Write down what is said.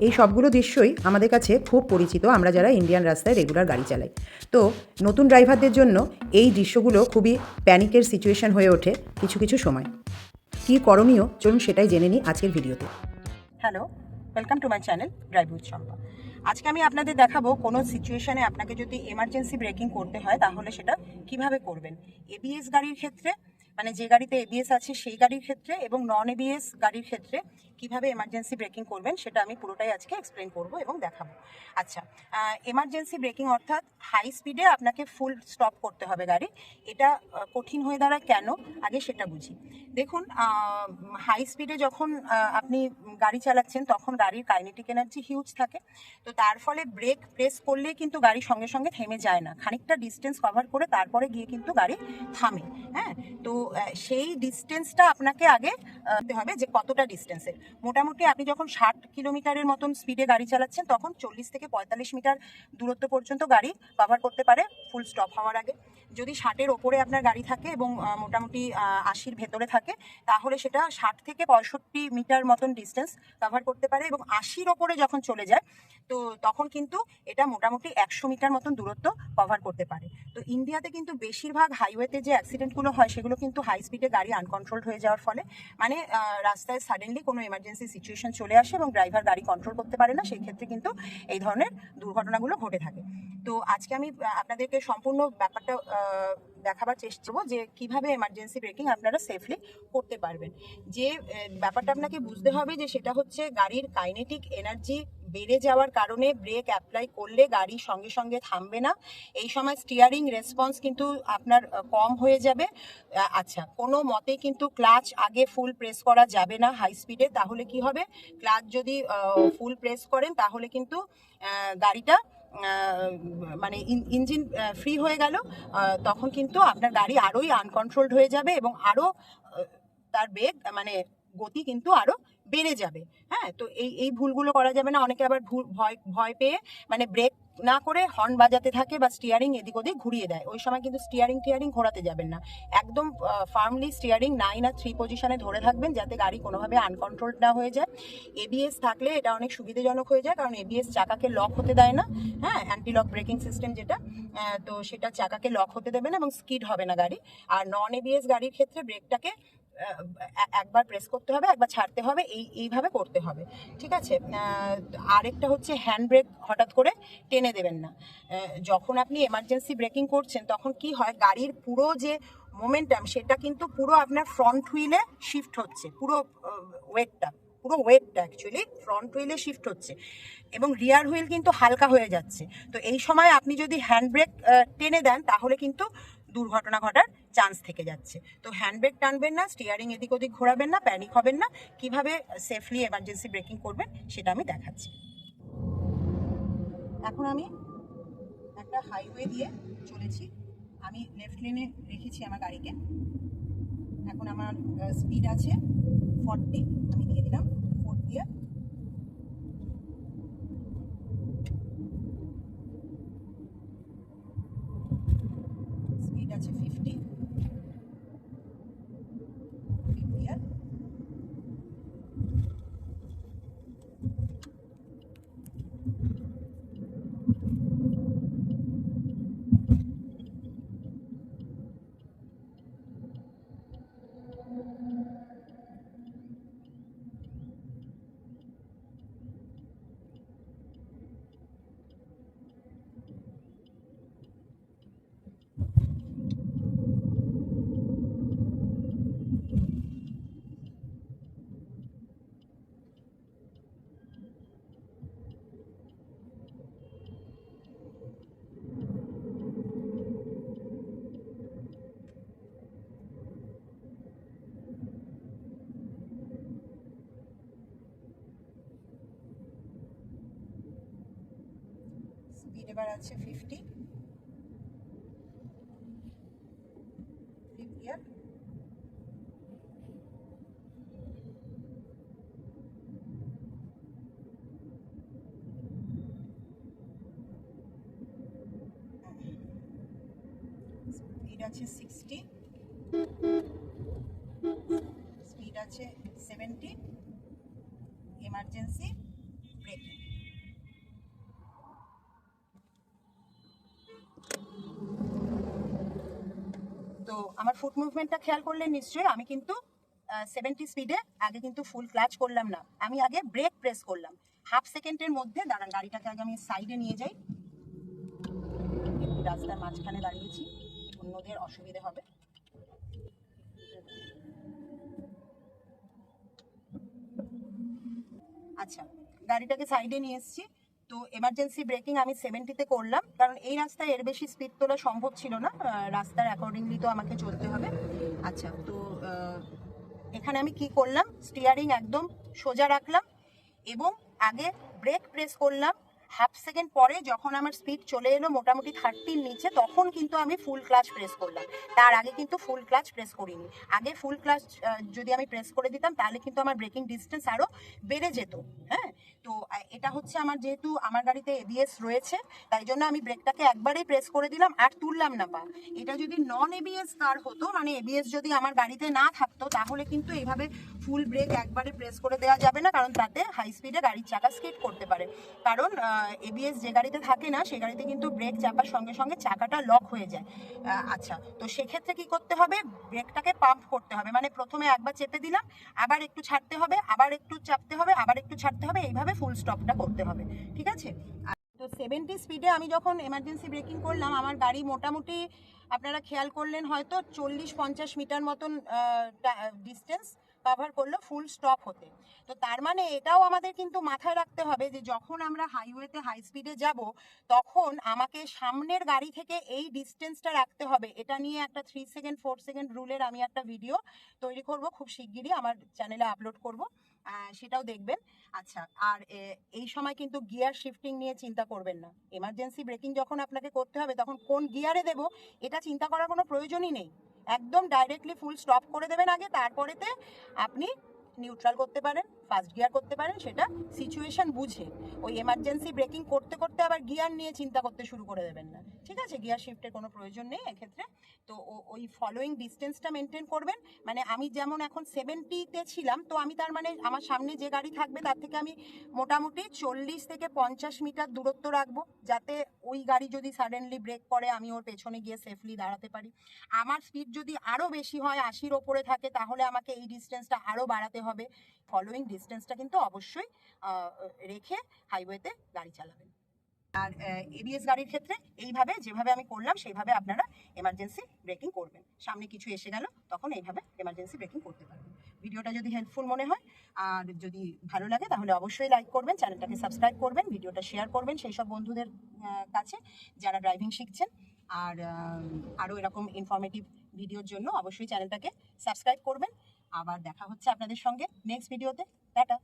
এই সবগুলো দৃশ্যই আমাদের কাছে খুব পরিচিত, আমরা যারা ইন্ডিয়ান রাস্তায় রেগুলার গাড়ি চালাই। তো নতুন ড্রাইভারদের জন্য এই দৃশ্যগুলো খুবই প্যানিকের সিচুয়েশন হয়ে ওঠে কিছু কিছু সময়। কী করণীয় চলুন সেটাই জেনে নিই আজকের ভিডিওতে। Hello, welcome to my channel drive with Champa. আজকে আমি আপনাদের দেখাবো কোনো সিচুয়েশনে আপনাকে যদি এমার্জেন্সি ব্রেকিং করতে হয় তাহলে সেটা কিভাবে করবেন। এবিএস গাড়ির ক্ষেত্রে, মানে যে গাড়িতে এবিএস আছে সেই গাড়ির ক্ষেত্রে, এবং নন এবিএস গাড়ির ক্ষেত্রে কিভাবে এমার্জেন্সি ব্রেকিং করবেন সেটা আমি পুরোটাই আজকে এক্সপ্লেন করব এবং দেখাবো। আচ্ছা, এমার্জেন্সি ব্রেকিং অর্থাৎ হাই স্পিডে আপনাকে ফুল স্টপ করতে হবে গাড়ি। এটা কঠিন হয়ে দাঁড়ায় কেন, আগে সেটা বুঝি। দেখুন, হাই স্পিডে যখন আপনি গাড়ি চালাচ্ছেন তখন গাড়ির কাইনেটিক এনার্জি হিউজ থাকে। তো তার ফলে ব্রেক প্রেস করলেই কিন্তু গাড়ি সঙ্গে সঙ্গে থেমে যায় না, খানিকটা ডিস্টেন্স কভার করে তারপরে গিয়ে কিন্তু গাড়ি থামে। হ্যাঁ, তো সেই ডিস্টেন্সটা আপনাকে আগে দিতে হবে যে কতটা ডিস্টেন্সের। মোটামুটি আপনি যখন 60 কিলোমিটারের মতন স্পিডে গাড়ি চালাচ্ছেন তখন 40 থেকে 45 মিটার দূরত্ব পর্যন্ত গাড়ি কভার করতে পারে ফুল স্টপ হওয়ার আগে। যদি 60-এর ওপরে আপনার গাড়ি থাকে এবং মোটামুটি 80-র ভেতরে থাকে তাহলে সেটা 60 থেকে 65 মিটার মতন ডিস্টেন্স কভার করতে পারে, এবং 80-র ওপরে যখন চলে যায় তো তখন কিন্তু এটা মোটামুটি 100 মিটার মতন দূরত্ব কভার করতে পারে। তো ইন্ডিয়াতে কিন্তু বেশিরভাগ হাইওয়েতে যে অ্যাক্সিডেন্টগুলো হয় সেগুলো কিন্তু হাই স্পিডে গাড়ি আনকন্ট্রোলড হয়ে যাওয়ার ফলে, মানে রাস্তায় সাডেনলি কোনো এমার্জেন্সি সিচুয়েশন চলে আসে এবং ড্রাইভার গাড়ি কন্ট্রোল করতে পারে না, সেই ক্ষেত্রে কিন্তু এই ধরনের দুর্ঘটনাগুলো ঘটে থাকে। তো আজকে আমি আপনাদেরকে সম্পূর্ণ ব্যাপারটা দেখাবার চেষ্টা করবো যে কিভাবে এমার্জেন্সি ব্রেকিং আপনারা সেফলি করতে পারবেন। যে ব্যাপারটা আপনাকে বুঝতে হবে যে সেটা হচ্ছে গাড়ির কাইনেটিক এনার্জি বেড়ে যাওয়ার কারণে ব্রেক অ্যাপ্লাই করলে গাড়ি সঙ্গে সঙ্গে থামবে না। এই সময় স্টিয়ারিং রেসপন্স কিন্তু আপনার কম হয়ে যাবে। আচ্ছা, কোনো মতে কিন্তু ক্লাচ আগে ফুল প্রেস করা যাবে না হাই স্পিডে, তাহলে কি হবে, ক্লাচ যদি ফুল প্রেস করেন তাহলে কিন্তু গাড়িটা মানে ইঞ্জিন ফ্রি হয়ে গেল, তখন কিন্তু আপনার গাড়ি আরোই আনকন্ট্রোলড হয়ে যাবে এবং আরও তার বেগ মানে গতি কিন্তু আরো বেড়ে যাবে। হ্যাঁ, তো এই ভুলগুলো করা যাবে না। অনেকে আবার ভয় ভয় পেয়ে মানে ব্রেক না করে হর্ন বাজাতে থাকে বা স্টিয়ারিং এদিক ওদিক ঘুরিয়ে দেয়। ওই সময় কিন্তু স্টিয়ারিং ঘোরাতে যাবেন না। একদম ফার্মলি স্টিয়ারিং 9 আর 3 পজিশনে ধরে থাকবেন যাতে গাড়ি কোনোভাবে আনকন্ট্রোলড না হয়ে যায়। এবিএস থাকলে এটা অনেক সুবিধাজনক হয়ে যায়, কারণ এবিএস চাকাকে লক হতে দেয় না। হ্যাঁ, অ্যান্টি লক ব্রেকিং সিস্টেম যেটা, তো সেটা চাকাকে লক হতে দেবে না এবং স্কিড হবে না গাড়ি। আর নন এবিএস গাড়ির ক্ষেত্রে ব্রেকটাকে একবার প্রেস করতে হবে, একবার ছাড়তে হবে, এইভাবে করতে হবে। ঠিক আছে। আরেকটা হচ্ছে হ্যান্ড ব্রেক হঠাৎ করে টেনে দেবেন না। যখন আপনি এমার্জেন্সি ব্রেকিং করছেন তখন কি হয়, গাড়ির পুরো যে মোমেন্টাম সেটা কিন্তু পুরো আপনার ফ্রন্ট হুইলে শিফট হচ্ছে, পুরো ওয়েটটা অ্যাকচুয়ালি ফ্রন্ট হুইলে শিফট হচ্ছে এবং রিয়ার হুইল কিন্তু হালকা হয়ে যাচ্ছে। তো এই সময় আপনি যদি হ্যান্ড ব্রেক টেনে দেন তাহলে কিন্তু দুর্ঘটনা ঘটার চান্স থেকে যাচ্ছে। তো হ্যান্ড ব্রেক টানবেন না, স্টিয়ারিং এদিক ওদিক ঘোরাবেন না, প্যানিক হবেন না। কিভাবে সেফলি এমার্জেন্সি ব্রেকিং করবেন সেটা আমি দেখাচ্ছি। এখন আমি একটা হাইওয়ে দিয়ে চলেছি, আমি লেফট লেনে রেখেছি আমার গাড়িকে। এখন আমার স্পিড আছে 40, আমি দিয়ে দিলাম 4 দিয়ে। স্পিড আছে 50 দিয়ে। স্পিড এবার আছে 50 গিয়ার। স্পিড আছে 60, স্পিড আছে 70, এমার্জেন্সি ব্রেকিং। আমার ফুট মুভমেন্টটা খেয়াল করলে নিশ্চয়ই আমি কিন্তু 70 স্পিডে আগে কিন্তু ফুল ক্লাচ করলাম না, আমি আগে ব্রেক প্রেস করলাম। হাফ সেকেন্ডের মধ্যে দাঁড়ান, গাড়িটাকে আগে আমি সাইডে নিয়ে যাই, রাস্তার মাঝখানে দাঁড়িয়েছি, অন্যদের অসুবিধে হবে। আচ্ছা, গাড়িটাকে সাইডে নিয়ে এসেছি। তো এমার্জেন্সি ব্রেকিং আমি 70-তে করলাম, কারণ এই রাস্তায় এর বেশি স্পিড তোলা সম্ভব ছিল না, রাস্তার অ্যাকর্ডিংলি তো আমাকে চলতে হবে। আচ্ছা, তো এখানে আমি কি করলাম, স্টিয়ারিং একদম সোজা রাখলাম এবং আগে ব্রেক প্রেস করলাম। হাফ সেকেন্ড পরে যখন আমার স্পিড চলে এলো মোটামুটি 30-র নিচে, তখন কিন্তু আমি ফুল ক্লাচ প্রেস করলাম। তার আগে কিন্তু ফুল ক্লাচ প্রেস করিনি। আগে ফুল ক্লাচ যদি আমি প্রেস করে দিতাম তাহলে কিন্তু আমার ব্রেকিং ডিস্টেন্স আরও বেড়ে যেত। হ্যাঁ, তো এটা হচ্ছে আমার, যেহেতু আমার গাড়িতে এবিএস রয়েছে তাই জন্য আমি ব্রেকটাকে একবারেই প্রেস করে দিলাম আর তুললাম না পা। এটা যদি নন এবিএস কার হতো, মানে এবিএস যদি আমার গাড়িতে না থাকতো, তাহলে কিন্তু এইভাবে ফুল ব্রেক একবারে প্রেস করে দেওয়া যাবে না, কারণ তাতে হাই স্পিডে গাড়ির চাকা স্কিড করতে পারে। কারণ এবিএস যে গাড়িতে থাকে না সে গাড়িতে কিন্তু ব্রেক চাপার সঙ্গে সঙ্গে চাকাটা লক হয়ে যায়। আচ্ছা, তো সেক্ষেত্রে কি করতে হবে, ব্রেকটাকে পাম্প করতে হবে, মানে প্রথমে একবার চেপে দিলাম, আবার একটু ছাড়তে হবে, আবার একটু চাপতে হবে, আবার একটু ছাড়তে হবে, এইভাবে ফুল স্টপটা করতে হবে। ঠিক আছে। তো 70 স্পিডে আমি যখন এমার্জেন্সি ব্রেকিং করলাম, আমার গাড়ি মোটামুটি আপনারা খেয়াল করলেন হয়তো 40-50 মিটার মতন ডিস্টেন্স কভার করলো ফুল স্টপ হতে। তো তার মানে এটাও আমাদের কিন্তু মাথায় রাখতে হবে যে যখন আমরা হাইওয়েতে হাই স্পিডে যাব তখন আমাকে সামনের গাড়ি থেকে এই ডিস্টেন্সটা রাখতে হবে। এটা নিয়ে একটা 3 সেকেন্ড 4 সেকেন্ড রুলের আমি একটা ভিডিও তৈরি করব, খুব শিগগিরই আমার চ্যানেলে আপলোড করব, সেটাও দেখবেন। আচ্ছা, আর এই সময় কিন্তু গিয়ার শিফটিং নিয়ে চিন্তা করবেন না। এমার্জেন্সি ব্রেকিং যখন আপনাকে করতে হবে তখন কোন গিয়ারে দেব এটা চিন্তা করার কোনো প্রয়োজনই নেই। একদম ডাইরেক্টলি ফুল স্টপ করে দেবেন আগে, তারপরেতে আপনি নিউট্রাল করতে পারেন, ফার্স্ট গিয়ার করতে পারেন, সেটা সিচুয়েশন বুঝে। ওই এমার্জেন্সি ব্রেকিং করতে করতে আবার গিয়ার নিয়ে চিন্তা করতে শুরু করে দেবেন না, ঠিক আছে? গিয়ার শিফটের কোনো প্রয়োজন নেই এক্ষেত্রে। তো ওই ফলোয়িং ডিস্টেন্সটা মেনটেন করবেন, মানে আমি যেমন এখন 70-তে ছিলাম, তো আমি তার মানে আমার সামনে যে গাড়ি থাকবে তার থেকে আমি মোটামুটি 40 থেকে 50 মিটার দূরত্ব রাখবো, যাতে ওই গাড়ি যদি সাডেনলি ব্রেক করে আমি ওর পেছনে গিয়ে সেফলি দাঁড়াতে পারি। আমার স্পিড যদি আরও বেশি হয়, 80-র ওপরে থাকে, তাহলে আমাকে এই ডিস্টেন্সটা আরও বাড়াতে হবে। ফলোয়িং ডিস্টেন্সটা কিন্তু অবশ্যই রেখে হাইওয়েতে গাড়ি চালাবেন। আর এবিএস গাড়ির ক্ষেত্রে এইভাবে যেভাবে আমি করলাম সেইভাবে আপনারা এমার্জেন্সি ব্রেকিং করবেন। সামনে কিছু এসে গেল তখন এইভাবে এমার্জেন্সি ব্রেকিং করতে পারবেন। ভিডিওটা যদি হেল্পফুল মনে হয় আর যদি ভালো লাগে তাহলে অবশ্যই লাইক করবেন, চ্যানেলটাকে সাবস্ক্রাইব করবেন, ভিডিওটা শেয়ার করবেন সেই সব বন্ধুদের কাছে যারা ড্রাইভিং শিখছেন। আর আরও এরকম ইনফরমেটিভ ভিডিওর জন্য অবশ্যই চ্যানেলটাকে সাবস্ক্রাইব করবেন। আবার দেখা হচ্ছে আপনাদের সঙ্গে নেক্সট ভিডিওতে। টাটা।